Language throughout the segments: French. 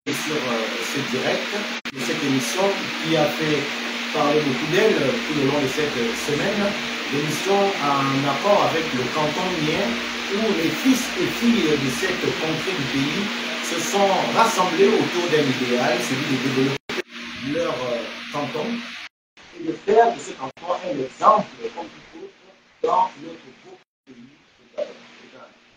sur ce direct, de cette émission qui a fait parler beaucoup d'elle tout le long de cette semaine. L'émission en accord avec le canton mien, où les fils et filles de cette contrée du pays se sont rassemblés autour d'un idéal, celui de développer leur canton et de faire de ce canton un exemple comme tout autre dans notre beau pays.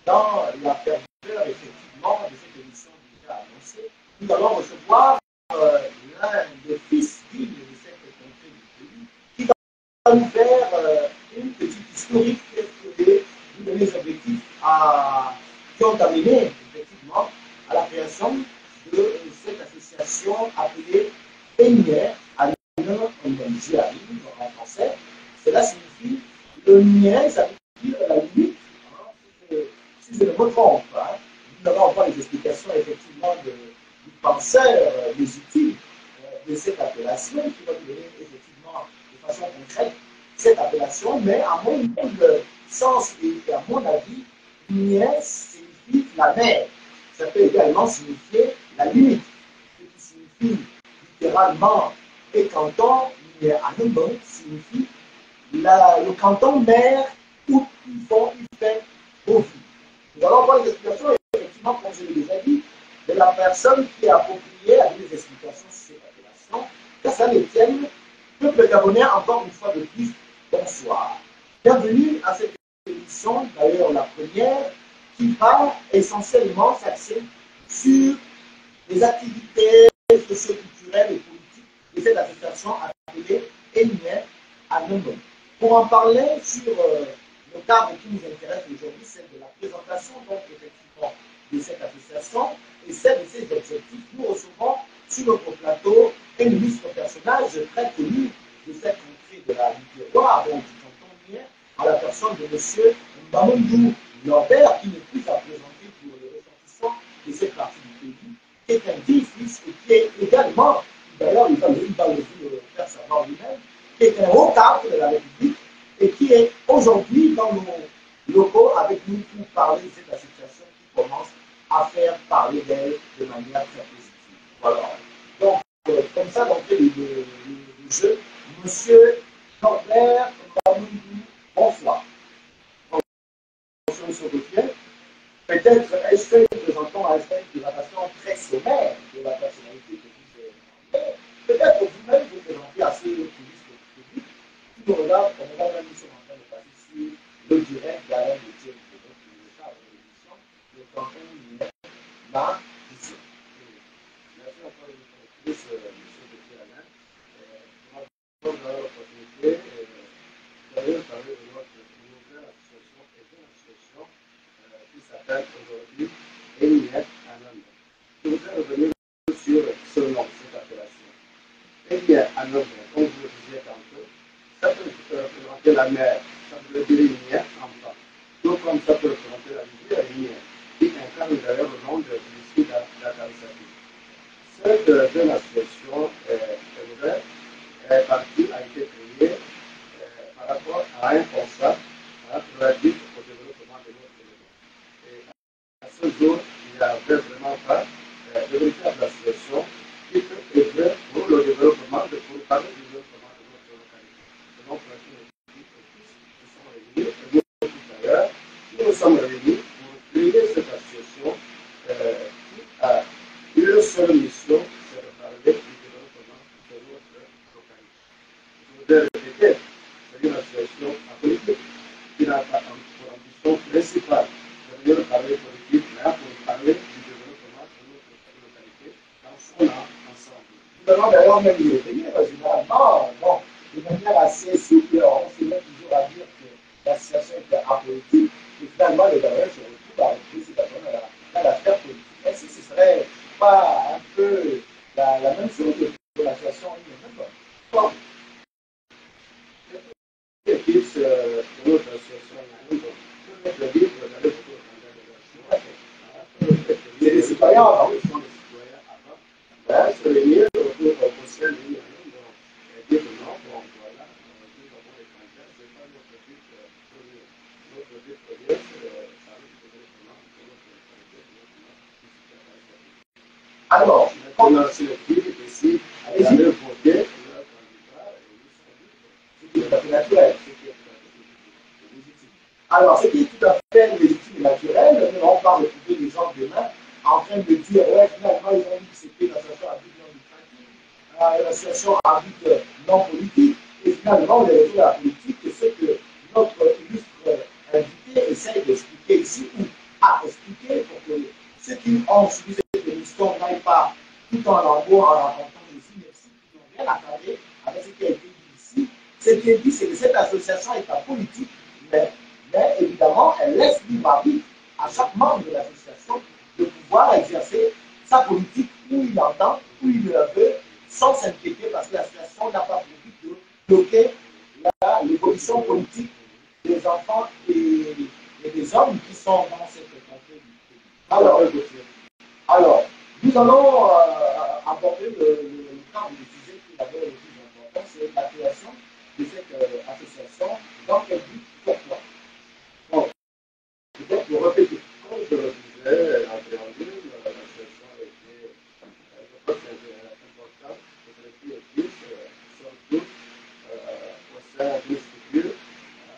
Dans la ferveur, effectivement, de cette émission déjà annoncée, nous allons recevoir l'un des fils dignes de cette contrée du pays qui va nous faire une petite historique et nous donner les objectifs qui ont amené effectivement à la création de cette association appelée ENIER, en français. Cela signifie le mien, ça veut dire la limite. Si je ne me trompe, nous n'avons pas les explications effectivement du penseur légitime de cette appellation qui va nous donner effectivement de façon concrète cette appellation, mais à mon sens et à mon avis, mien signifie la mer. Ça peut également signifier la limite, ce qui signifie littéralement et canton, mais à Nîmes, signifie le canton mer où il fait beau vivre. Nous allons voir les explications, effectivement, comme je l'ai déjà dit, de la personne qui est appropriée à des explications sur cette appellation. Qu'à Saint-Étienne, peuple gabonais, encore une fois de plus, bonsoir. Bienvenue à cette émission, d'ailleurs la première, qui va essentiellement s'axer sur les activités socio-culturelles et politiques de cette association appelée ENIER à Nîmes. Pour en parler sur le cadre qui nous intéresse aujourd'hui, c'est de la présentation donc effectivement de cette association et celle de ses objectifs. Nous recevons sur notre plateau un illustre personnage très connu de cette contrée de la Ligue-Roi, donc du canton mien, à la personne de M. Mbamundou Norbert, qui n'est plus à présenter pour les ressortissants de cette partie du pays, qui est un digne fils et qui est également, d'ailleurs il va le faire savoir lui-même, qui est un haut cadre de la République et qui est aujourd'hui dans nos locaux avec nous pour parler de cette association qui commence à faire parler d'elle de manière très positive. Voilà. Donc, comme ça, on fait le jeu. Monsieur Norbert Mbamundou, bonsoir. Bonsoir, monsieur Gauthier. Peut-être, est-ce que nous présentons un aspect de la façon très sommaire de la personnalité que vous avez. Peut-être vous-même vous présentez assez public qui nous regarde, on va même nous sommes en train de passer sur le direct d'Alain de Thiel de notre cadre de l'émission, le canton minier, là, ici. Merci encore une fois de plus, monsieur Gauthier Alain. Nous avons l'opportunité d'ailleurs parler de notre nouvelle association et d'une association qui s'appelle aujourd'hui ENIER à Nîmes. Je voudrais revenir sur ce nom, cette appellation. ENIER à Nîmes, comme vous le disiez tantôt, ça peut représenter la mer, ça peut dire Nier en bas. Tout comme ça peut représenter la rivière Nier, qui incarne d'ailleurs le nom de l'issue d'Akarisati. Cette jeune association est nouvelle, partie a été créée par rapport à un constat relatif au développement de notre élément. Et à ce jour, il n'y avait vraiment pas de véritable association qui peut œuvrer pour le développement, pour parler du développement de notre localité. Donc, nous sommes réunis pour créer cette association qui a une seule mission, c'est de parler du développement de notre localité. Je voudrais répéter, c'est une association apolitique qui n'a pas pour ambition principale de venir parler politique, mais pour parler du développement de notre localité dans son ensemble. Nous allons d'ailleurs même y revenir, généralement, bon, de manière assez souple, on se met toujours à dire que l'association était apolitique, et finalement, les valeurs se retrouvent à retrouver dans la sphère politique. Est-ce que ce ne serait pas un peu la même chose que l'association elle-même? Bon. Les tips de notre association, notre livre, vous allez beaucoup c'est des citoyens avant. Ce sont des citoyens avant. Se réunir autour au sein de l'Union. Donc, dire non, bon, voilà, nous avons les candidats, ce n'est pas notre but premier. Notre but premier, c'est de parler du développement de notre localité, de notre alors, lancer le prix et si d'aller voter leur candidat ce qui est tout à fait naturel. Alors, ce qui est tout à fait légitime et naturel, on parle de trouver des gens demain en train de dire, ouais, finalement, ils ont dit que c'était une association à but non lucratif, une association à but non politique, et finalement, les retours à la politique, c'est ce que notre illustre invité essaye d'expliquer ici, ou à expliquer pour que ceux qui ont suivi cette émission n'aillent pas tout en lambeau en racontant des inepties qui n'ont rien à faire avec ce qui a été dit ici. Ce qui est dit, c'est que cette association est apolitique, mais évidemment, elle laisse libre arbitre à chaque membre de l'association de pouvoir exercer sa politique où il entend, où il le veut, sans s'inquiéter, parce que l'association n'a pas pour but de bloquer l'évolution politique des enfants et des hommes qui sont dans cette contrée. Alors, nous allons aborder le cadre du sujet qui est d'abord le plus important, c'est la création de cette association. Dans quel but, pourquoi? Bon, peut-être pour répéter. comme je le disais en préambule, l'association a été, je crois que c'est important, que les filles et fils sont tous au sein d'une structure,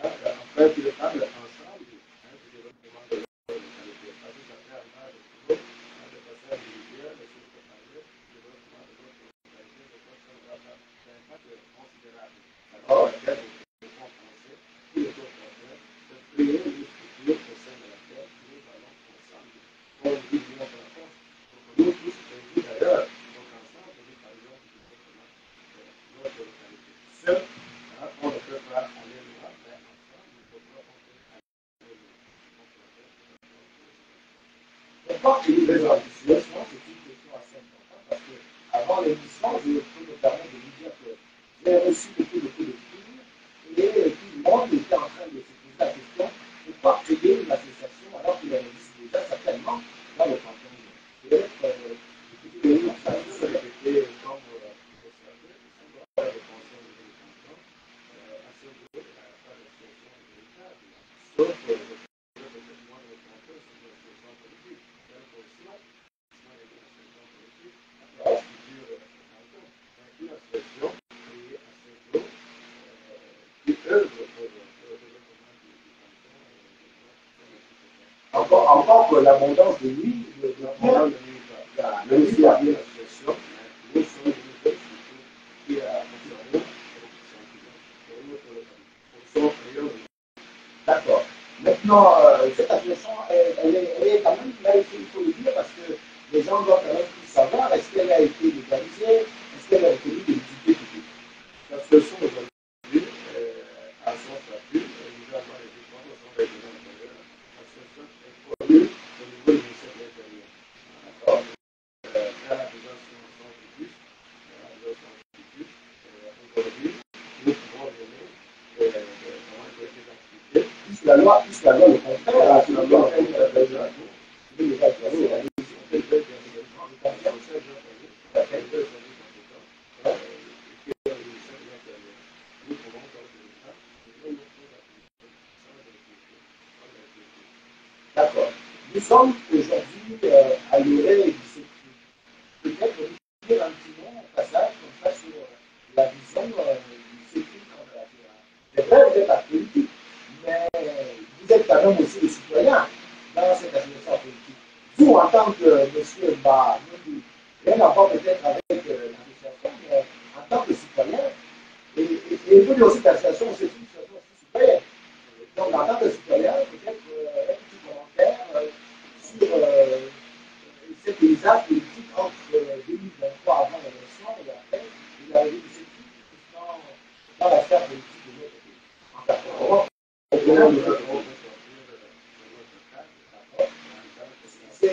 en fait, ils parlent ensemble, du développement de leur localité. Parce que ça fait un mal de tout, de façon individuelle, si je peux parler, du développement de notre localité, je crois que ça va faire un impact considérable. Alors, laquelle nous devons penser, tous les autres problèmes, de créer une structure au sein de laquelle nous allons ensemble, pour une vision de la France, pour que nous tous, et vous d'ailleurs, donc ensemble, nous parlions du développement de notre localité. Seul, on ne peut pas aller loin, mais ensemble, nous pouvons aller loin. Pourquoi il est très ambitieux? C'est une question assez importante parce que avant l'émission, je peux me permettre de vous dire que j'ai reçu beaucoup de coups de fil et tout le monde était en train de se poser la question pourquoi créer une association alors qu'il existe déjà certainement dans le canton. Peut-être écoutez, ça Ça a été comme vous savez, le conseil du canton, à ce jour, il n'y a pas d'association véritable, sauf peut-être moins de canton, c'est une association politique. Quelle que soit, c'est une association politique, la structure de ce canton. Mais une association créée à ce jour, qui œuvre pour le développement du canton et de notre encore que l'abondance de nuit, de Pierre, même s'il y a une association, nous sommes une nouvelle structure qui a fonctionné pour notre localité. D'accord. Maintenant, cette association, elle est quand même, là, il faut le dire, parce que les gens doivent quand même plus savoir, est-ce qu'elle a été légalisée, est-ce qu'elle a obtenu de l'utilité publique? L'association aujourd'hui a son statut, évidemment les différents sont régionaux intérieurs. L'association est connue au niveau du ministère de l'Intérieur. Alors, elle a déjà son statut, aujourd'hui, nous pouvons donner comment dire des activités. Puisque la loi le contraire, La loi d'accord. Nous sommes aujourd'hui à l'orée du sécurité. Peut-être vous dire un petit mot, un passage comme ça sur la vision du sécurité contre la terre. C'est vrai, vous êtes la politique, mais vous êtes quand même aussi des citoyens dans cette association politique. Vous, en tant que monsieur rien à voir peut-être avec l'association, mais en tant que citoyen, et vous dire aussi que l'association, c'est une association aussi citoyenne. Donc, en tant que citoyen, peut-être un petit commentaire sur ce paysage politique entre 2023 avant l'élection et après, il a eu des études dans la sphère politique de notre pays. En fait,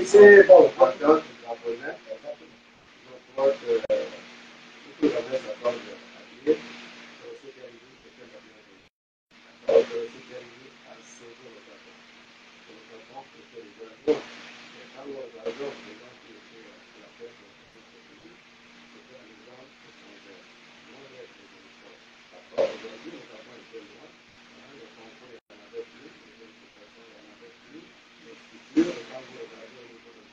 c'est bon. Je crois que tout le reste s'accorde à dire ce qui arrive, c'est très bien. Alors, ce qui arrive à sauver le Gabon. Le Gabon, c'était le Gabon. Et quand le Gabon, les gens qui étaient à la tête de notre pays, c'était les gens étrangers, non les émissions. Aujourd'hui, le Gabon était loin. Le Congo, il y en avait plus. Les éducations, il y en avait plus. Les structures, quand vous regardez au niveau de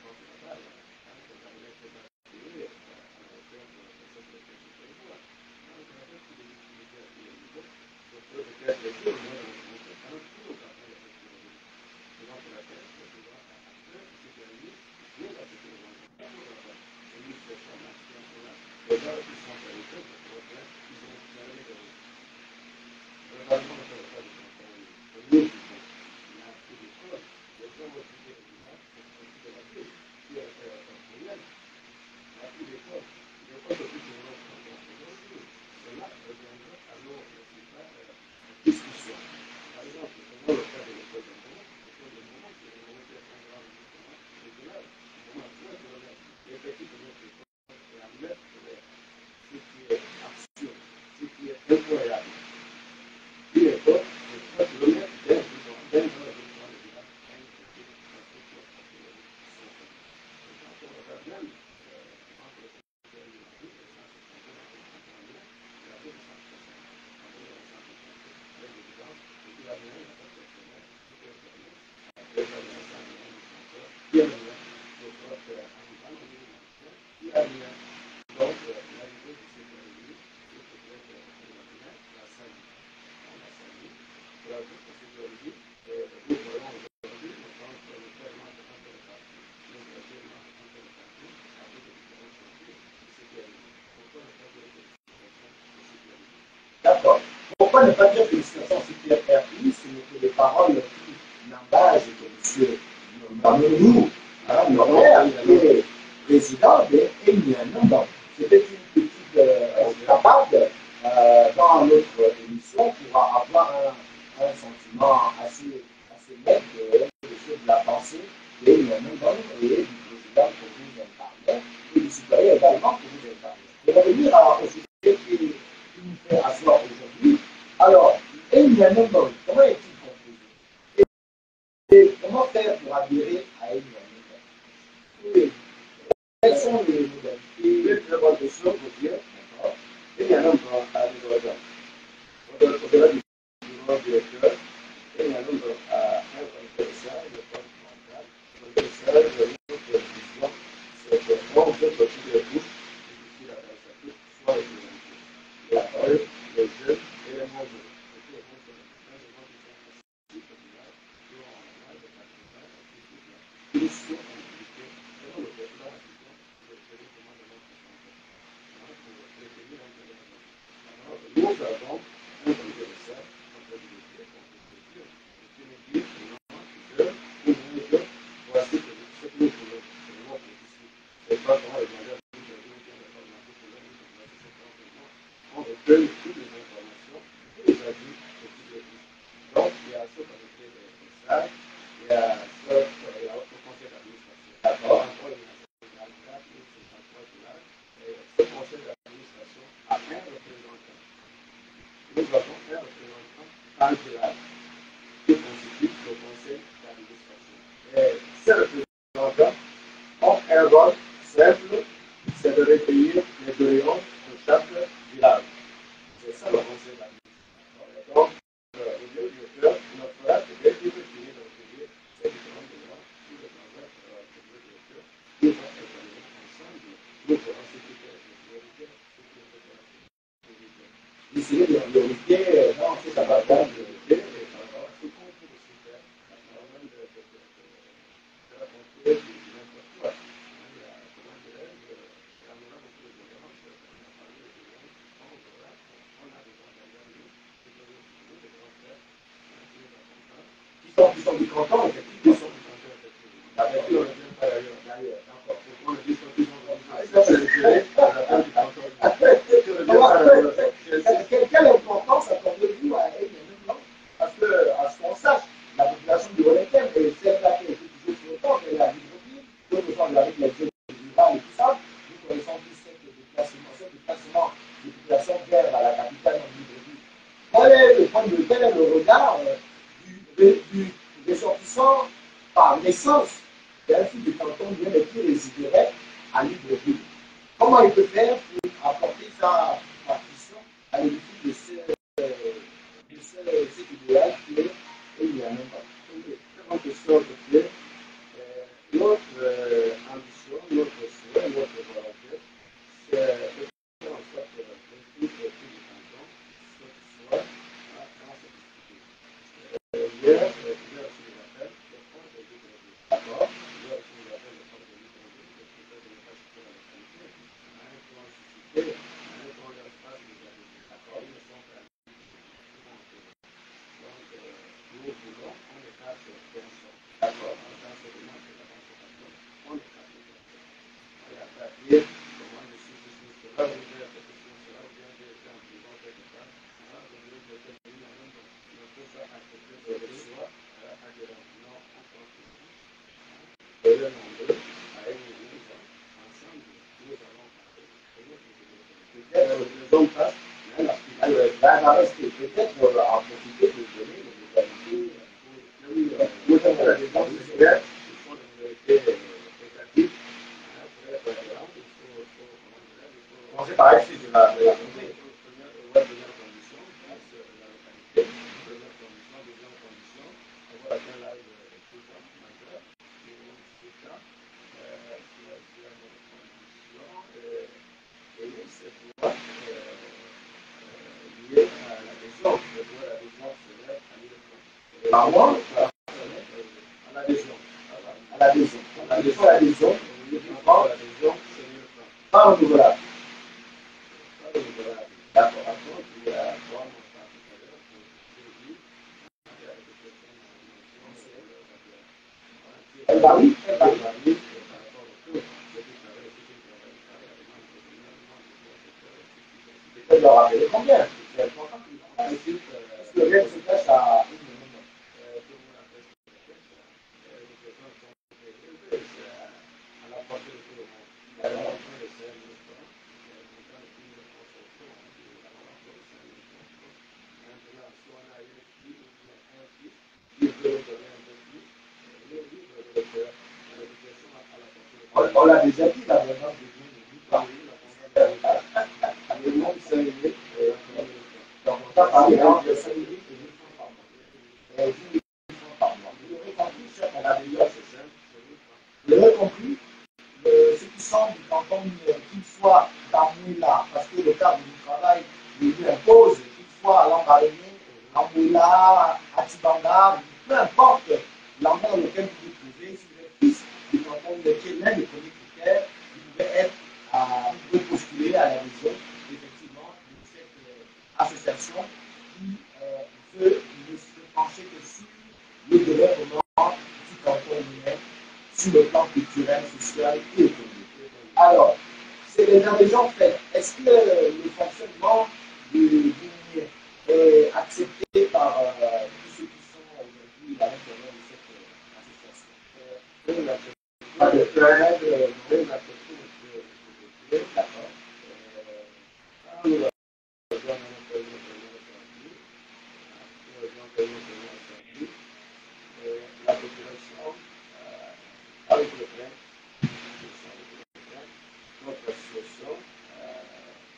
D'accord. Pourquoi ne pas dire que les situations sécuritaires ce n'est que les paroles qui n'emballent que M. Mamoudou, Norbert, qui est président de Emmanuel. C'était une petite capable dans notre émission pour avoir un sentiment assez net de la pensée d'Emmanuel et du président que vous incarnez et du citoyen également que vous incarnez. Je vais revenir au sujet qui nous fait asseoir aujourd'hui. Alors, Emmanuel, comment est-il composé et comment faire pour adhérer à Emmanuel? Oui. Quelles sont les modalités? Une très bonne question pour dire. Emmanuel a des organes. Au-delà du directeur, Emmanuel a un commissaire, le commissaire, le vision, c'est vraiment en fait le type de bouche, qui la personne, soit les paroles, les jeux et les mots. Nous avons un commissaire, voici ce que nous voulons, c'est pas comment les manières on recueille toutes les informations et les avis de toutes les bouches. Donc, il y a ce comité de messages, il y a ce conseil d'administration. D'accord. Et ce conseil d'administration a un représentant. Nous avons un représentant candidat qui constitue le conseil d'administration. Et ces représentants ont un rôle simple, c'est de recueillir les doléances de chaque village. C'est ça le conseil d'administration. Donc, au lieu de faire notre frère, dès qu'il veut finir de recueillir ces différentes doléances, tout le travail que le directeur, nous allons examiner ensemble, nous verrons ce qui est la priorité, ce qui est la priorité. Essayer de priorité dans cette abordage de ce qu'on peut aussi faire, de raconter n'importe quoi. Qui sont du canton, effectivement. La voiture, d'ailleurs, encore. On dit qu'ils quelle importance accordez-vous à Emmanuel? Parce qu'on sache, la population du Wellington est celle-là qui est toujours sur le temps, elle a libre, d'autres gens avec les jeunes rurales et tout ça, nous connaissons tous ce déplacement des populations vers la capitale en Libreville. Quel est le regard du ressortissant par naissance d'un fils du canton bien et qui résiderait à Libreville? Comment il peut faire pour apporter sa partition à l'édifice de cet idéal qui est Emmanuel? Très bonne question, Gauthier. Notre ambition, notre souhait, notre volonté, c'est de faire en sorte que le du canton soit dans cette difficulté. Hier, je reçu des appels de France de Libreville. D'accord. J'ai reçu des appels de France de Libreville, de ne pas quitter la localité, qui ont suscité Ben, va rester. Peut-être en profiter de donner les modalités pour la défense sociale. Commencer par ici, de la fondée. Par mois, à l'adhésion. À l'adhésion. Il faut l'adhésion. Pas renouvelable. D'accord. Elle varie. Elle varie. Elle leur rappeler combien? C'est important que parce que le reste se cache à une minute. On l'a déjà dit, la présence de Dieu ne vit pas. Donc, on t'a parlé entre 5 minutes et 1000 francs par mois. 10 000 francs par mois. Vous aurez compris, cher Canadien, vous aurez compris, ceux qui sont du canton, qu'ils soient dans là, parce que le cadre du travail lui impose qu'ils soient à l'Ambaréné, à Moula, à Tibanda, peu importe l'endroit dans lequel vous vous trouvez, si vous êtes fils du canton de l'un des premiers critères, vous pouvez être vous pouvez postuler à la maison, effectivement, de cette association qui veut ne se pencher que sur le développement du canton lui-même, sur le plan culturel, social et économique. Alors, c'est les adhésions faites. Est-ce que le fonctionnement du minier est accepté par tous ceux qui sont aujourd'hui à l'intérieur de cette association? Pas de plainte, d'accord. La population, avec le plainte, notre association,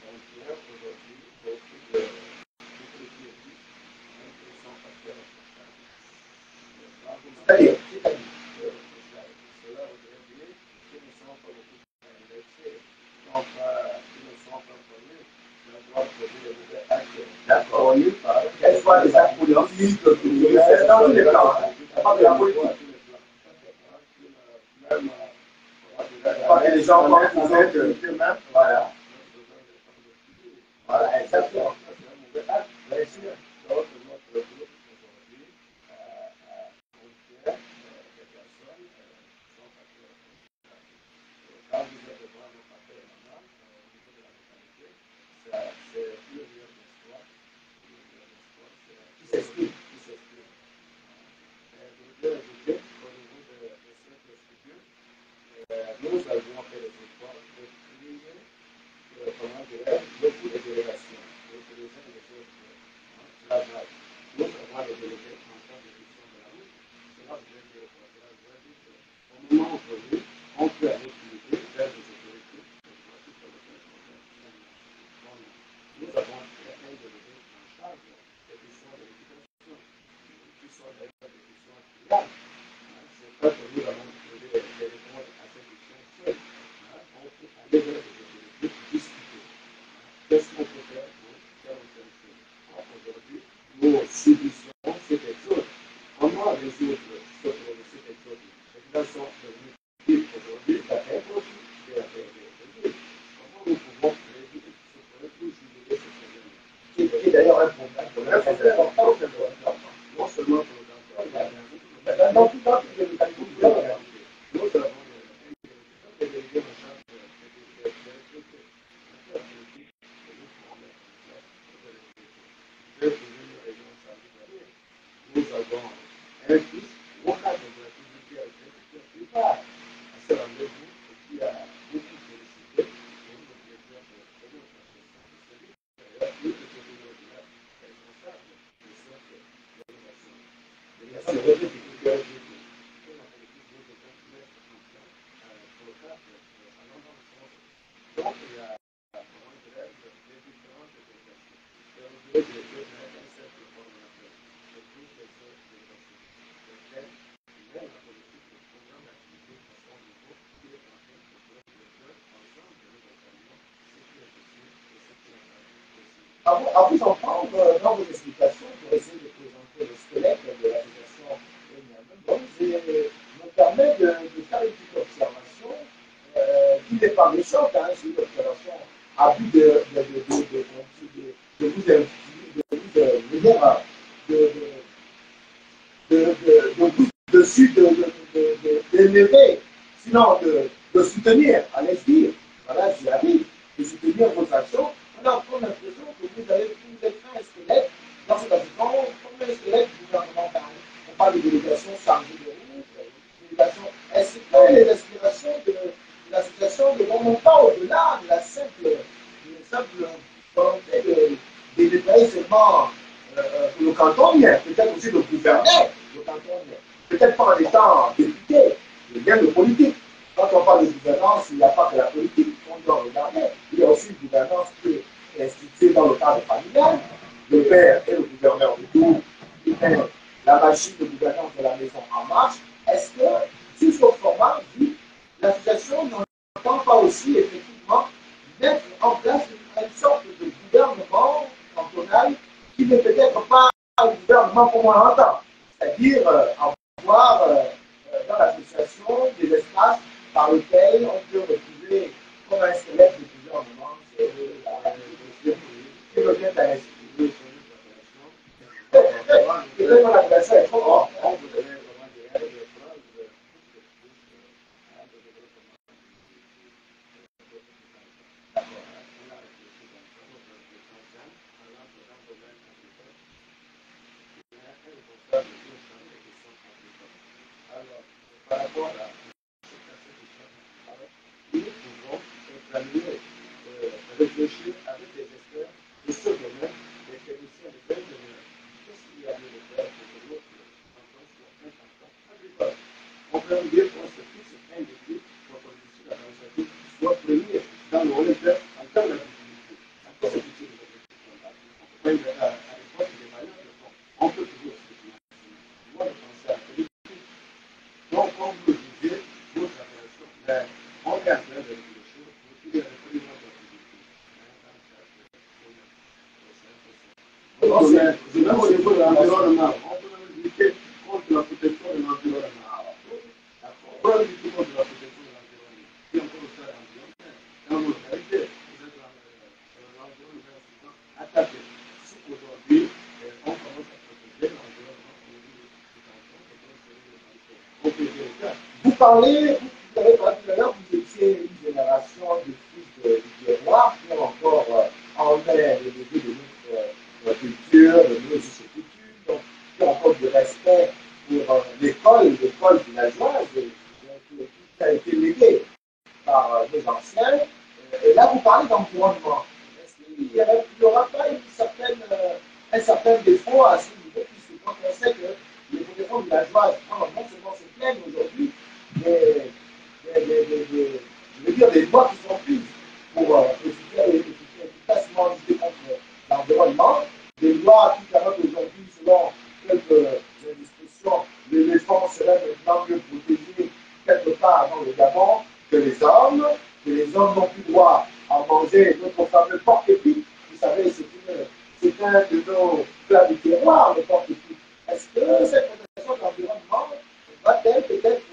on tient aujourd'hui beaucoup de crédits, même qui sont facteurs. C'est-à-dire, cela voudrait dire qu'ils ne sont pas beaucoup indexés, donc ils ne sont pas connus, mais on doit poser des nouvelles actes. D'accord, quels soient les actes politiques, dans tous les plans, pas de la politique. Les gens vont vous être eux-mêmes, voilà. Voilà, exactement. Bien sûr. Donc, notre groupe aujourd'hui, contient des personnes qui sont patriotes. Quand vous êtes devant nos patriotes maintenant, au niveau de la localité, c'est plusieurs histoires qui s'expriment. Je voudrais ajouter qu'au niveau de cette structure, nous avons fait les efforts de créer, comment dirais-je, beaucoup de délégations, d'autoriser les autres travail. Nous avons des délégués en charge de gestion de la route. Cela veut dire qu'au moment venu, on peut aller utiliser vers les autorités. Nous avons un délégué en charge des questions de l'éducation, qui sont d'ailleurs des questions clients. C'est pas que nous avons trouvé des réponses à ces questions seules. On peut aller vers les autorités pour discuter. Qu'est-ce qu'on peut faire pour faire une telle chose? Aujourd'hui, nous subissons ces choses. Comment résoudre ces choses? Les gens sont devenus libres aujourd'hui, ça fait un profit de la vie. Comment nous pouvons résoudre ce problème pour juguler ce problème? Qui est d'ailleurs un problème très important, non seulement pour le canton, mais dans toute notre localité. Nous avons des délégués en charge des politiques que nous pouvons mettre en place. Nous avons un fils, on a des activités à faire, plus tard, à ce rendez-vous, qui a beaucoup sollicité, pour nous dire de notre association, celui d'ailleurs, nous, donc, il y a comment dirais-je, des différentes délégations. Et aujourd'hui, je dirais un cercle coordonnateur de toutes les autres délégations, lesquelles, même la politique, le programme d'activité à son niveau, qui est en train de faire les deux ensemble de l'évaluation, ce qui est possible et ce qui n'est pas possible. À vous entendre dans vos explications, pour essayer de présenter le squelette de l'association me permet de faire une petite observation qui n'est pas méchante, hein, c'est une observation à but d'élever, sinon de soutenir, allez-je dire, voilà, j'y arrive, de soutenir vos actions. On a l'impression que vous êtes un squelette dans cette action, comme un squelette gouvernemental. On parle de délégation chargée de route, délégation. Est-ce que les aspirations de l'association ne vont pas au-delà de la simple volonté de déployer seulement le cantonien, peut-être aussi le gouverner, le cantonien, peut-être pas en étant député, mais bien le politique. Quand on parle de gouvernance, il n'y a pas que la politique qu'on doit regarder, il y a aussi une gouvernance qui est instituée dans le cadre familial. Le père est le gouverneur de tout, il met la machine de gouvernance de la maison en marche. Est-ce que, sur ce format, l'association n'entend pas aussi effectivement mettre en place une sorte de gouvernement cantonal qui n'est peut-être pas un gouvernement comme on l'entend, c'est-à-dire avoir dans l'association des espaces par lesquels on peut retrouver comme un squelette de gouvernement qui revient à l'esprit. Peut-être que l'appellation est trop grande. Par rapport à nous pouvons examiner, réfléchir avec des experts de ce domaine, des techniciens de tel domaine. Qu'est-ce qu'il y a de le faire pour que l'autre entende sur un canton agricole? On peut dire qu'on se fixe un défi pour que l'industrie de la pharmaceutique soit premier dans le rôle en termes d'agriculture. En termes d'agriculture, on peut pas à l'époque des bailleurs de fonds. On peut toujours se financer. Moi, je pensais à la politique. Donc, comme vous le disiez, votre appellation, mais on est en train de réfléchir pour qu'il y ait le président de la République. Même au niveau de l'environnement, on peut même lutter contre la protection de l'environnement. On peut lutter contre la protection de l'environnement. Si on peut le faire dans nos localités, vous êtes dans l'environnement souvent attaqué. Si aujourd'hui, on commence à protéger l'environnement au niveau du canton, on peut dire au cas. Vous parlez, vous avez parlé tout à l'heure, vous étiez une génération de fils de terroir qui ont encore en l'air le début de notre culture, de nos coutumes, donc qui ont encore du respect pour l'école villageoise qui a été léguée par nos anciens. Et là, vous parlez d'environnement. Est-ce qu'il n'y aura pas un certain défaut à ce niveau, puisque quand on sait que les populations villageoises, non seulement se plaignent aujourd'hui, mais je veux dire, des lois qui sont prises pour efficacement lutter contre l'environnement, des lois qui permettent aujourd'hui, selon quelques discussions, l'éléphant serait maintenant mieux protégé quelque part dans le Gabon que les hommes n'ont plus droit à manger notre fameux porc-épic. Vous savez, c'est un de nos plats du terroir, le porc-épic. Est-ce que cette protection de l'environnement va-t-elle peut-être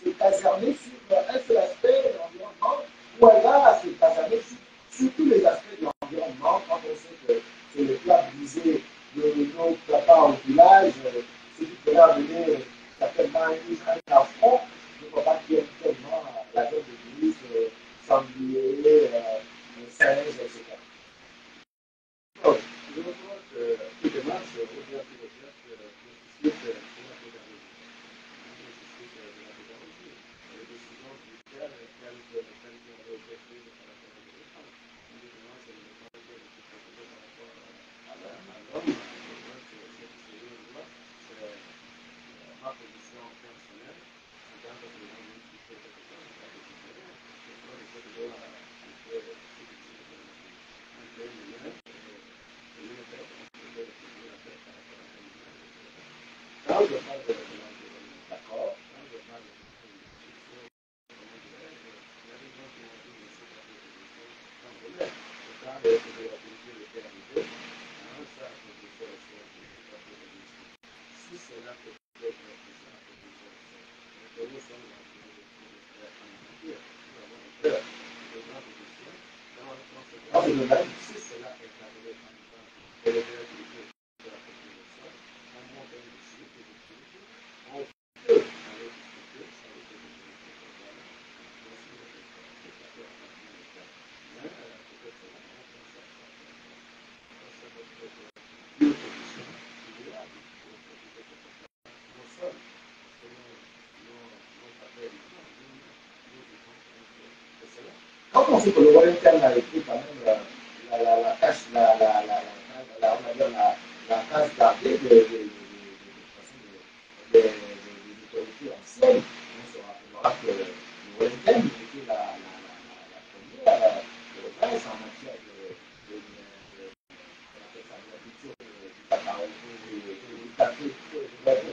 se caserner sur un seul aspect de l'environnement, ou elle va se caserner sur tous les aspects de l'environnement, quand on sait que c'est le plat brisé de nos papas au village, ce qui pourrait amener certainement un affront, je ne crois pas qu'il y ait tellement la viande de brise, sanglier, singe, etc. Je crois que toute démarche, au-delà de recherche, nécessite une pédagogie. Nécessite de la pédagogie. Les décisions judiciaires, quelles ont été prises par la Cour des défenses, Non, c'est de même. Si cela est appelé en même temps que les réalités de la population, on monte un dossier que je trouve, on peut aller discuter, ça veut dire que voilà, voici le résultat, tout à fait appartenant au cas, mais peut-être cela, on peut en sorte ça c'est votre une position idéale pour profiter de ce cas. Nous sommes, selon nos appels, nous vivons de cela. Quand on sait que le royaume terme a été quand même la tâche, on va dire la tâche gardée des autorités anciennes, on se rappellera que le royaume terme était la première province en matière de la culture du cacao et du café.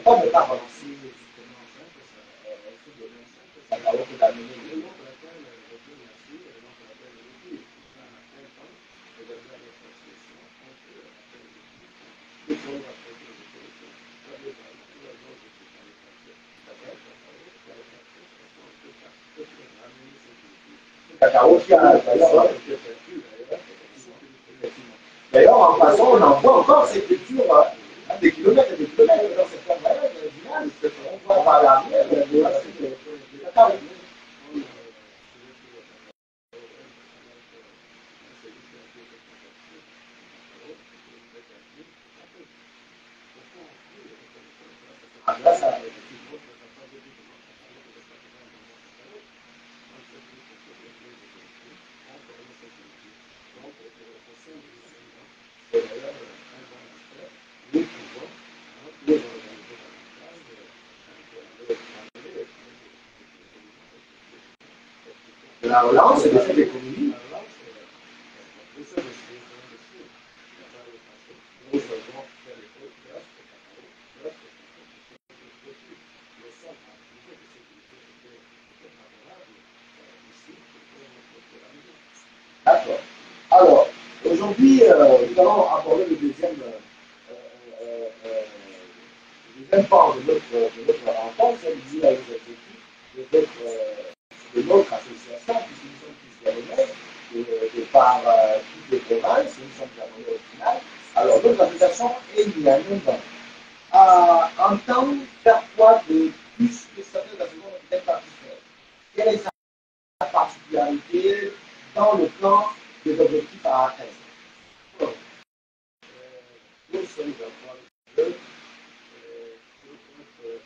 Pourquoi ne pas relancer justement ce cacao que d'amener cacao qui a d'ailleurs en passant on en voit encore ces cultures des kilomètres et des kilomètres dans cette période finale on voit par l'arrière des cacao. Là, ça, de la relance et de cette économie. D'accord. Alors, aujourd'hui, nous allons aborder le deuxième part de notre rencontre, c'est lié à l'objectif de notre association, puisque nous sommes tous japonais, de par toutes les provinces, nous sommes japonais au final. Alors, notre association est liée à entendre faire quoi de plus que certaines associations peut-être pas pu faire. Quelle est sa particularité dans le plan des objectifs à atteindre? Bon, nous sommes d'accord que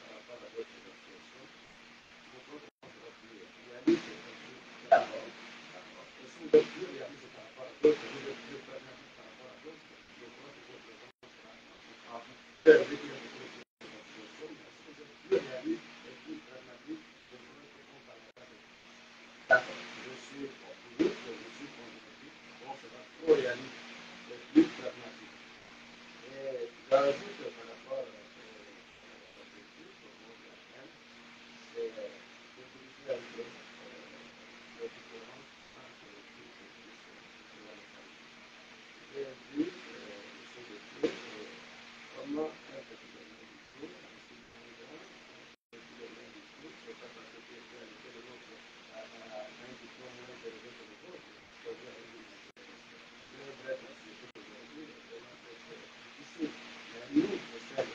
par rapport à votre association, nous réaliser d'accord. Et si vous êtes plus réalisé par rapport à d'autres, vous êtes plus pragmatique par rapport à d'autres, je crois que votre raison sera perdue pour votre association. Mais si vous êtes plus réaliste et plus pragmatique, je crois qu'on parlera de vous. D'accord. Je suis optimiste, je suis convaincu qu'on sera trop réaliste et plus pragmatique. Et j'ajoute par rapport à l'objectif, au mot de la fin, c'est d'utiliser un peu la différence entre les deux positions de la localité. J'ai vu ce défi, comment un petit domaine du tout, un site mondial, un petit domaine du tout, c'est pas parce que tu es réalité de l'autre à un diplôme moins élevé que les autres, c'est-à-dire un diplôme. Le vrai principe aujourd'hui, vraiment, c'est difficile. Mais nous, c'est ça, je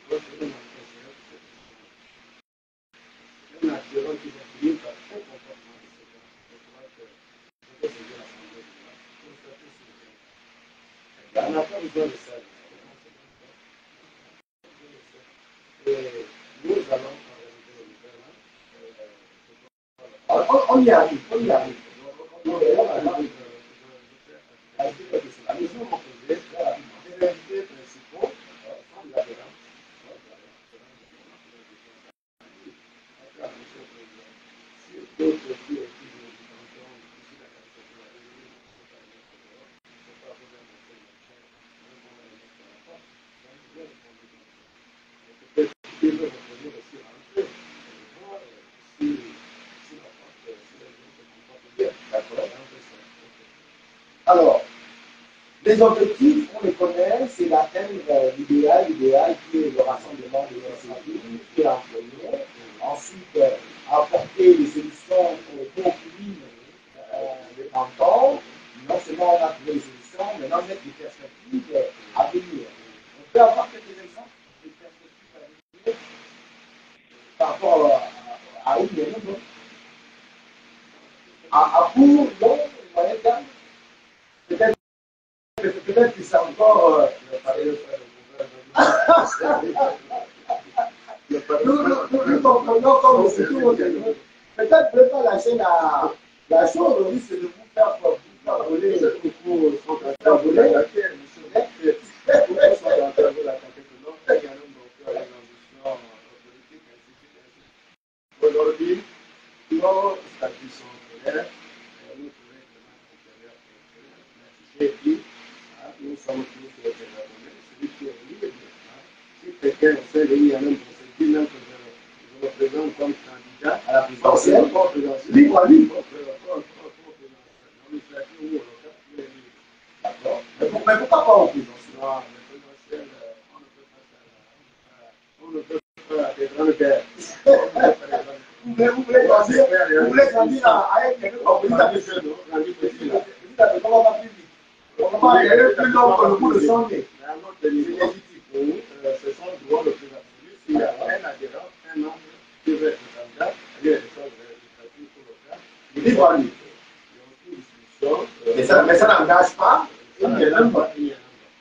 crois que nous, on considère que c'est difficile. Même la violence qui est finie par un comportement de ce genre, je crois que je peux saisir l'Assemblée du Nord, pour faire tout ce que on n'a pas besoin de ça. Et nous allons organiser le gouvernement. On y arrive, on y arrive. La mission proposée, les réalités principaux sont l'adhérence. Si d'autres pays et plus de cantons, ici la capitale de la République, ne sont pas les mettre dehors, il ne faut pas vous inventer le chien, même on va les mettre à la porte. Donc, je vais répondre comme ça. Et peut-être qu'ils veulent revenir aussi rentrer et voir si la porte, si les gens se comportent bien. D'accord. Alors, les objectifs, on les connaît, c'est d'atteindre l'idéal qui est le rassemblement des sociétés, qui est en premier. Ensuite, apporter des solutions aux conflits des cantons, non malheureusement, on a trouvé des solutions, maintenant mettre des perspectives à venir. On peut avoir quelques exemples des perspectives à venir par rapport à une des autres. À court, long, moyen terme, peut-être que c'est encore. Nous comprenons comme c'est tout. Peut-être ne pas lâcher la chose, on risque de vous faire voler. Aujourd'hui, nos statuts sont clairs, nous j'ai dit, nous sommes tous des Gabonais, celui qui est libre. Si quelqu'un sait venir même pour se dire même que je me présente comme candidat À la présidentielle, libre, libre. D'accord. Mais pourquoi pas au présidentiel? Non, le présidentiel, on ne peut pas des grandes guerres. Vous voulez grandir à être comment va plus vite? Comment aller plus long que le bout de son nez? C'est légitime pour nous, c'est son droit le plus absolu. S'il y a un adhérent, un membre qui veut être candidat, il y a des choses législatives pour le faire. Libre à lui. Mais ça n'engage pas. Il n'y a même pas. Il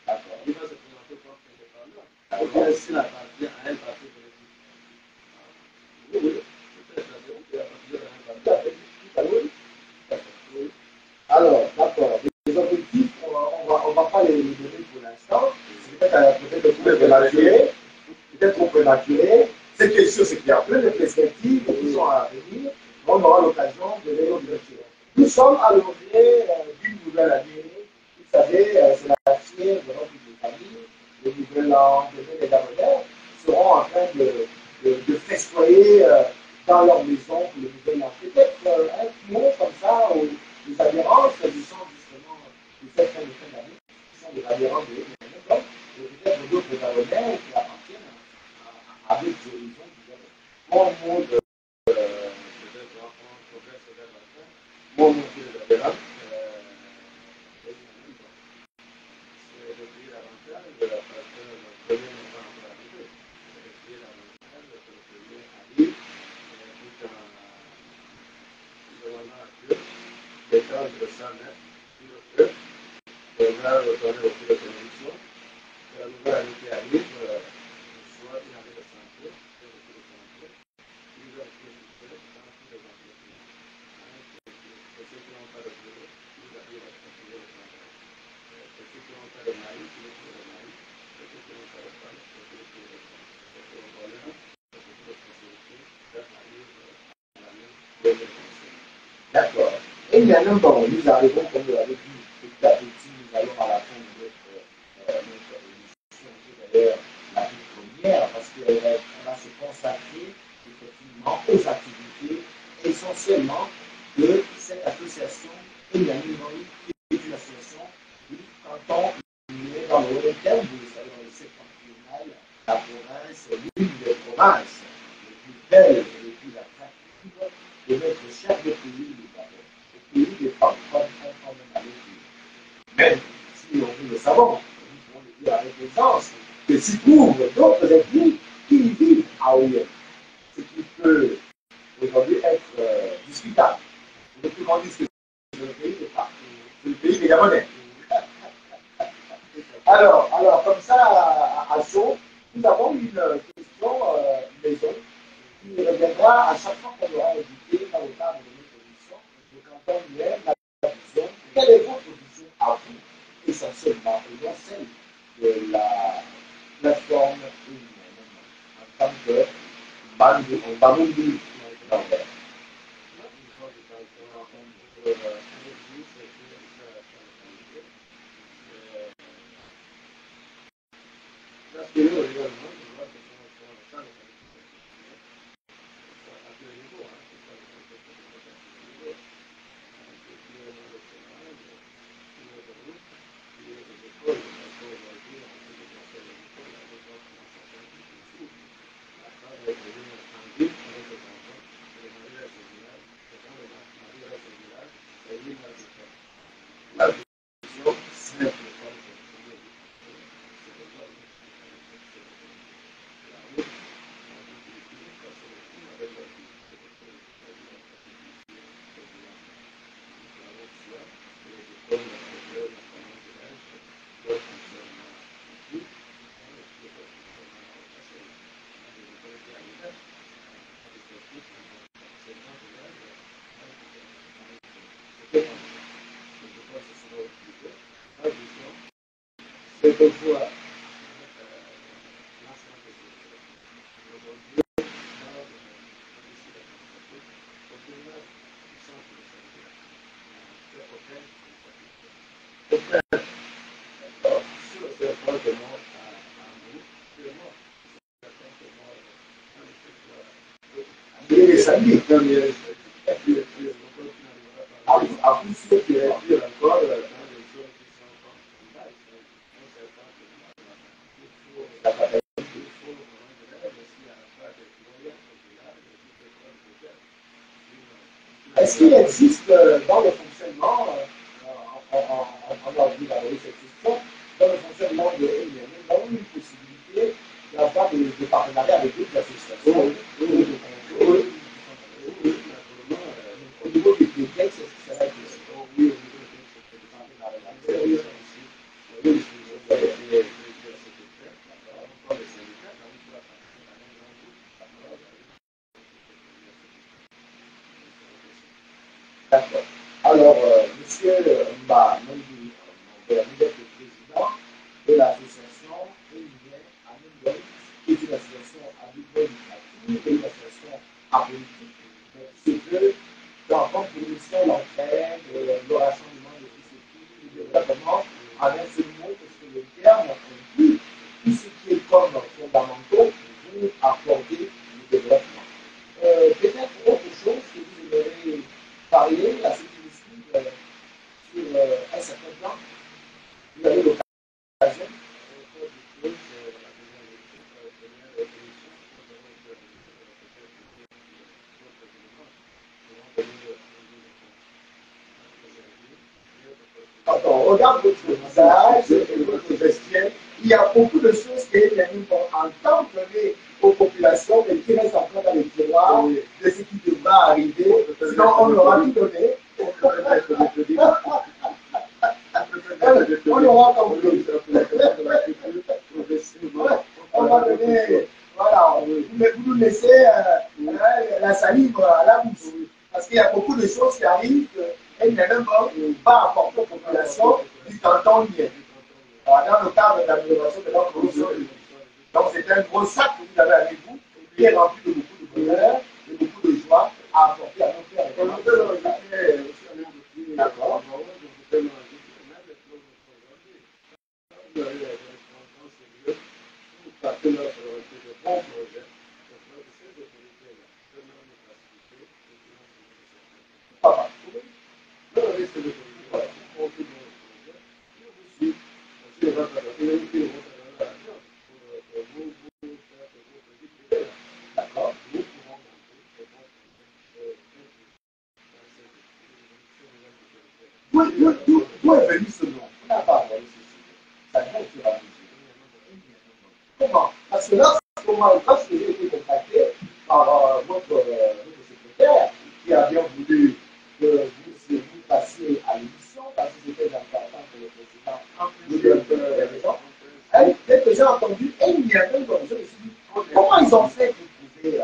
va se présenter comme indépendant. Ou bien s'il appartient à un parti politique. Oui, alors, d'accord. Les objectifs, on va pas les donner pour l'instant. C'est peut-être trop prématuré. Peut-être trop prématuré. C'est que sûr, c'est qu'il y a plein de perspectives qui sont à venir. On aura l'occasion de les dire. Nous sommes à l'orée d'une nouvelle année. Vous savez, c'est la fièvre de notre famille. Le nouvel an, les Gabonais seront en train de festoyer dans leur maison pour le nouvel an. Peut-être un mot comme ça, où les adhérents qui sont justement de cette fin d'année, qui sont des adhérents de l'Union, et peut-être d'autres Gabonais qui appartiennent à d'autres horizons du Gabon. Mon mot de mon nom est Adhérent. C'est le pays l'avantage de la personne, le premier n'est pas encore arrivé. C'est le pays l'avantage de le premier arrive, tout en demandant à Dieu d'étendre le sang net sur le feu, et va retourner au fil de bénédiction. Que la nouvelle année qui arrive soit une année de santé, et de santé, une nouvelle année de santé dans tous les entreprises. Et ceux qui n'ont pas de boulot, ils arrivent à trouver le travail. Et ceux qui n'ont pas de mari, ils trouvent le mari. Et ceux qui n'ont pas de femme, ils trouvent le femme. Et pour le bonheur, et pour toute prospérité, ça arrive à l'année 2025. d'accord. Et maintenant, bon, nous arrivons, comme vous l'avez dit, petit à petit, nous allons à la fin de notre émission, qui est d'ailleurs la toute première, parce qu'on va se consacrer effectivement aux activités essentiellement de cette association Enyamimori, qui est une association du canton est dans le week-end, vous savez, dans le septentrional, la province, l'une des provinces les plus belles et les plus attractives de notre cher pays, le Gabon, le pays des femmes, comme on a dit. Même si nous le savons, nous pouvons le dire avec aisance, que s'y trouvent d'autres ethnies qui y vivent à Oyen, ce qui peut aujourd'hui être discutable. Le plus grand disque, c'est le pays des femmes, c'est le pays des Gabonais. Alors, comme ça, à chaud, nous avons une question maison qui reviendra à chaque fois qu'on aura invité dans le cadre de notre émission, le canton lui-même, la vision. Quelle est votre vision à vous, essentiellement, et non celle de la plateforme humaine, en tant que Bamundi dans l'air? ce sera utilisé. La vision, c'est de voir l'ensemble des objets. Aujourd'hui, dans ici la constaté, au-delà du centre de santé, c'est aucun alors, sur ce point de mort à nous, c'est moi. Certains que moi, Et les amis, premier, et puis, à plus ceux qui et puis encore, dans les choses qui sont comme là, on sait pas que il faut aussi à la part des croyants populaires, de toutes les grandes projets. est-ce qu'il existe dans le fonctionnement, on a oublié d'aborder cette question, dans le fonctionnement de EIM, nous avons une possibilité d'avoir des partenariats avec d'autres associations, au niveau des textes, est-ce que ça va être possible? D'accord. Alors, monsieur Mba Mondi, vous êtes le président de l'association Eunien Amin, qui est une association à but non lucratif et une association apolitique, mais qui se veut dans pour mission l'entraide, le rassemblement de tout le développement, en un seul mot, parce que le terme inclut tout ce qui est comme fondamentaux pour apporter le développement. Peut-être autre chose que vous aimeriez parler à ceux qui nous suivent sur un certain plan. Vous avez l'occasion. Quand on regarde votre visage et votre gestuelle, il y a beaucoup de choses qui vont entendre aux populations, mais qui restent encore dans les tiroirs de ce qui devra arriver. Sinon, on aura tout donné. On aura compris. On va donner, voilà, vous nous laissez la salive à la bouche. Parce qu'il y a beaucoup de choses qui arrivent et ne pas apporter aux populations du canton Nier. Dans le cadre de l'amélioration de leur production. Donc c'est un gros sac que vous avez avec vous, qui est rempli de beaucoup de bonheur, de beaucoup de joie à apporter à nos frères. D'accord. Papa. D'accord. D'où est venu ce nom? On n'a pas envoyé ceci. Ça vient au fur et à mesure. Comment? Parce que lorsque j'ai été contacté par votre secrétaire, qui a bien voulu que vous passiez à l'émission, parce que c'était important que le président dès que j'ai entendu, je me suis dit, comment ils ont fait pour trouver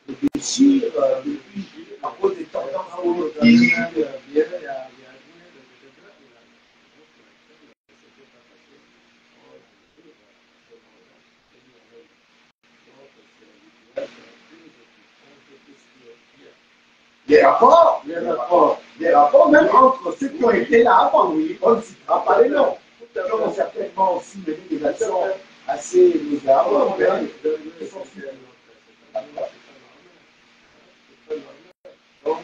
réfléchir depuis à cause des tendances politiques. Les rapports, même entre ceux qui ont été là avant, oui, on ne citera pas les noms, qui ont certainement aussi mené des actions assez médiocres, qui sont suivies. Donc,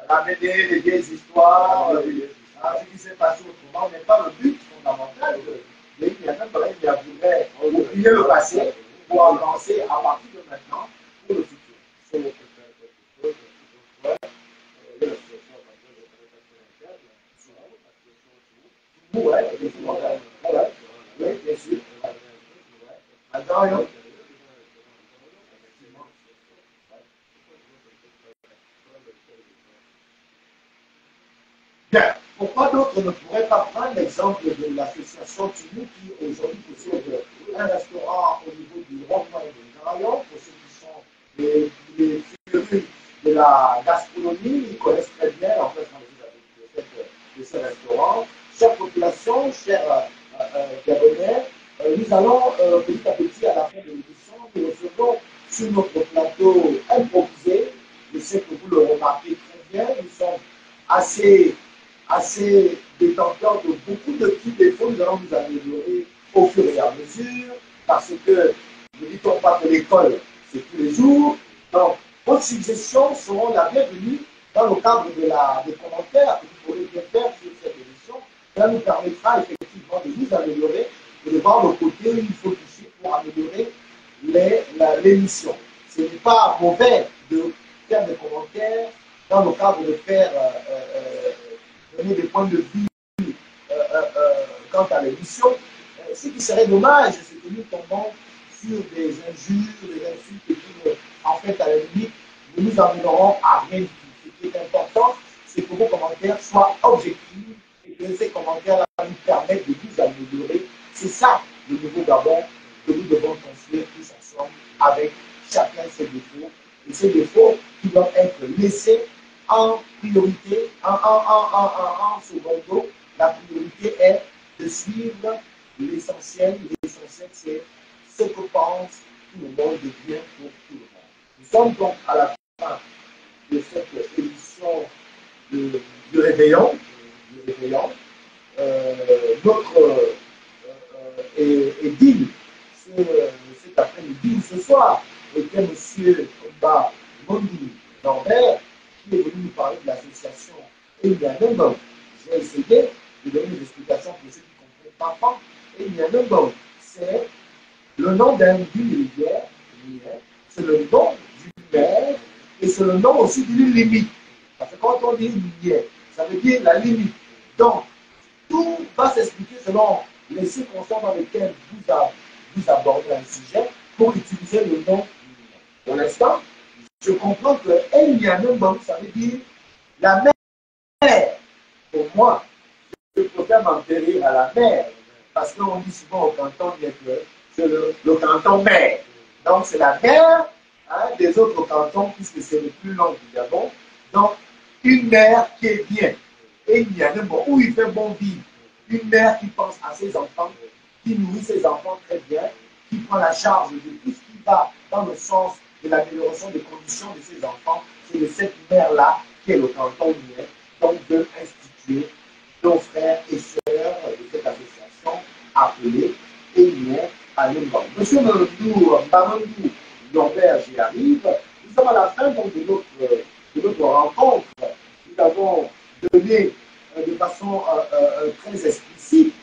ramener les vieilles histoires, ce qui s'est passé autrement n'est pas le but fondamental. oublier le passé pour avancer à partir de maintenant pour le futur. Ouais, effectivement. Ouais, oui, bien sûr. Maintenant, bien. Pourquoi d'autres ne pourraient pas prendre l'exemple de l'association Tumu qui aujourd'hui possède un restaurant au niveau du rond-point de Garayon pour ceux qui sont les férus de la gastronomie, ils connaissent très bien en fait de ce restaurant. Chère population, chers Gabonais, nous allons petit à petit à la fin de l'émission, nous recevons sur notre plateau improvisé. Je sais que vous le remarquez très bien, nous sommes assez détenteurs de beaucoup de petits défauts. Nous allons nous améliorer au fur et à mesure parce que ne dit-on pas que l'école, c'est tous les jours. Donc, vos suggestions seront la bienvenue dans le cadre des commentaires que vous pourrez bien faire sur cette émission. Cela nous permettra effectivement de nous améliorer et de voir le côté où il faut toucher pour améliorer l'émission. Ce n'est pas mauvais de faire des commentaires dans le cadre de faire donner des points de vue quant à l'émission. Ce qui serait dommage, c'est que nous tombons sur des injures, des insultes qui, en fait, à la limite, ne nous amèneront à rien du tout. Ce qui est important, c'est que vos commentaires soient objectifs et que ces commentaires-là nous permettent de nous améliorer. C'est ça, le nouveau Gabon, que nous devons construire tous ensemble avec chacun ses défauts. Et ces défauts qui doivent être laissés en priorité, en secondo. La priorité est de suivre l'essentiel. L'essentiel, c'est ce que pense tout le monde de bien pour tout le monde. Nous sommes donc à la fin de cette émission du réveillon. Notre édile cet après-midi ou ce soir était M. Omba Mondi Norbert qui est venu nous parler de l'association Elianembon. J'ai essayé de donner des explications pour ceux qui ne comprennent pas. Elianembon, c'est le nom d'un d'une rivière, c'est le nom d'une mer et c'est le nom aussi d'une limite. Parce que quand on dit une rivière, ça veut dire la limite. Donc, tout va s'expliquer selon les circonstances dans lesquelles vous abordez un sujet pour utiliser le nom. Pour l'instant, je comprends que Elianembon, ça veut dire la mer. Pour moi, je préfère m'enterrer à la mer. Parce qu'on dit souvent au canton que c'est le canton mer. Donc, c'est la mer des autres cantons, puisque c'est le plus long du Gabon. Donc, une mer qui est bien. Et il y a un bon où il fait bon vivre. Une mère qui pense à ses enfants, qui nourrit ses enfants très bien, qui prend la charge de tout ce qui va dans le sens de l'amélioration des conditions de ses enfants. C'est de cette mère-là qui est le canton mien, donc de instituer nos frères et sœurs de cette association appelée Émien à Lembang. Monsieur Mamandou Norbert, j'y arrive. Nous sommes à la fin donc, de notre rencontre. Nous avons donné de façon très explicite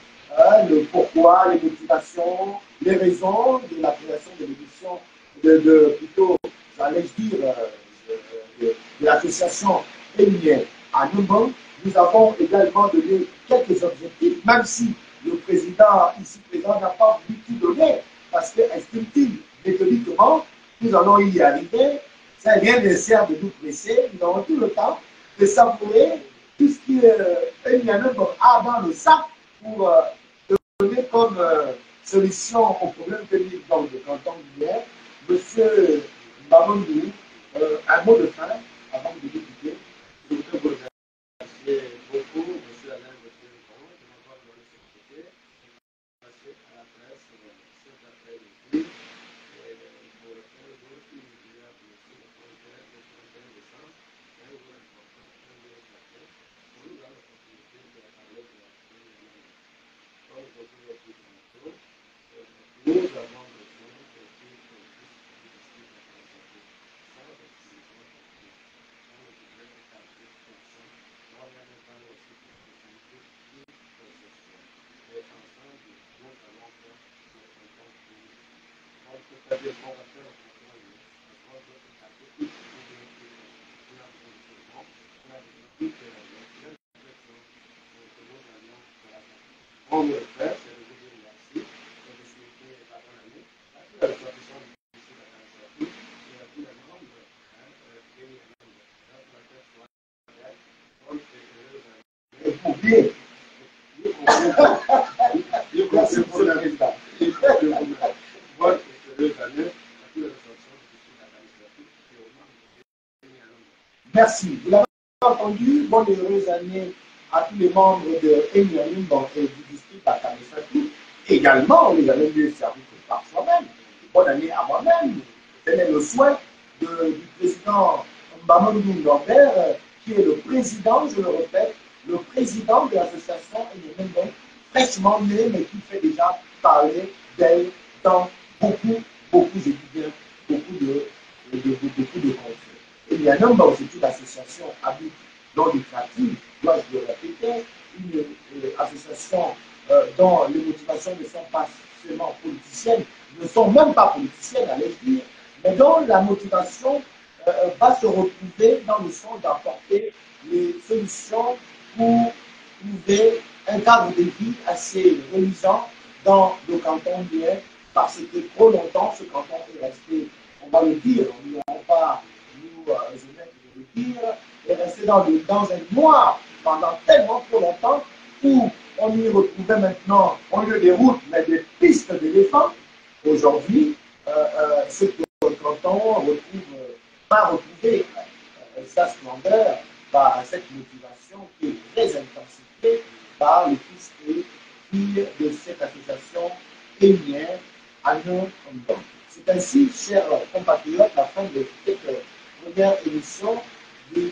le pourquoi, les motivations, les raisons de la création de l'émission, plutôt, j'allais dire, de l'association Émien à Lembang. Nous avons également donné quelques objectifs, même si le président ici présent n'a pas voulu tout donner, parce que estime-t-il méthodiquement, nous allons y arriver. Ça rien ne sert de nous presser, nous avons tout le temps de savourer tout ce qui est a dans le sac pour donner comme solution au problème que nous avons de canton hier. Monsieur Mamandou, un mot de fin avant de vous quitter. Je voudrais vous remercier beaucoup, M. Alain de Téléphone, de m'avoir donné cette idée. Passer à la presse cet après-midi. Pour le 15 août, il y a aussi le 31 décembre, un jour important, un jour important. Pour nous, dans l'opportunité de parler de la famille. Comme je vous l'ai dit tantôt, nous avons besoin de tout On le fait, c'est de vous dire merci, et de souhaiter la bonne année à tous les ressortissants du district administratif et à tous les membres et les membres. Bonne et heureuse année. Et pour bien. Merci, monsieur le président. Bonne et heureuse année à tous les ressortissants du district administratif et aux membres et les membres. Merci. Vous l'avez entendu, bonne et heureuse année à tous les membres de Enyalumban et du district administratif. Également, il a même mieux servi que par soi-même. Bonne année à moi-même. Tel est le souhait du président Mamadou Norbert, qui est le président, je le répète, le président de l'association Enyalumban, fraîchement né, mais qui fait déjà parler d'elle dans beaucoup, je dis bien, beaucoup de conflits. Enyalumban, c'est une association à but non lucrative, dois-je le répéter, une association dont les motivations ne sont pas seulement politiciennes, ne sont même pas politiciennes, allais-je dire, mais dont la motivation va se retrouver dans le sens d'apporter les solutions pour trouver un cadre de vie assez reluisant dans le canton lien, parce que trop longtemps, ce canton est resté, on va le dire, nous n'allons pas nous omettre de le dire, est resté dans un noir pendant tellement trop longtemps où on y retrouvait maintenant, au lieu des routes, mais des pistes d'éléphants. Aujourd'hui, ce que le canton va retrouver sa splendeur par cette motivation qui est très intensifiée par les fils et filles de cette association énière à nos temps. C'est ainsi, chers compatriotes, la fin de cette première émission de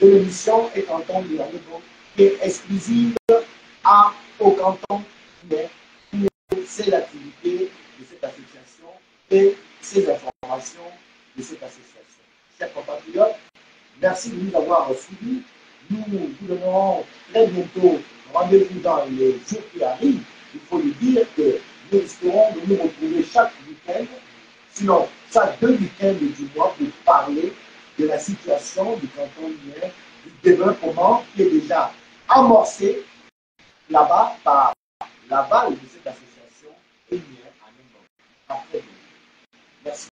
l'émission et canton de Yamoussoukro, qui est exclusive au canton pour ses activités de cette association et ses informations de cette association. Chers compatriotes, merci de nous avoir suivis. Nous vous donnerons très bientôt rendez-vous dans les jours qui arrivent. Il faut lui dire que nous risquerons de nous retrouver chaque week-end, sinon chaque 2 week-ends du mois, pour parler de la situation du canton lien, du développement qui est déjà amorcé là-bas par l'aval de cette association énière à Nîmes. Merci.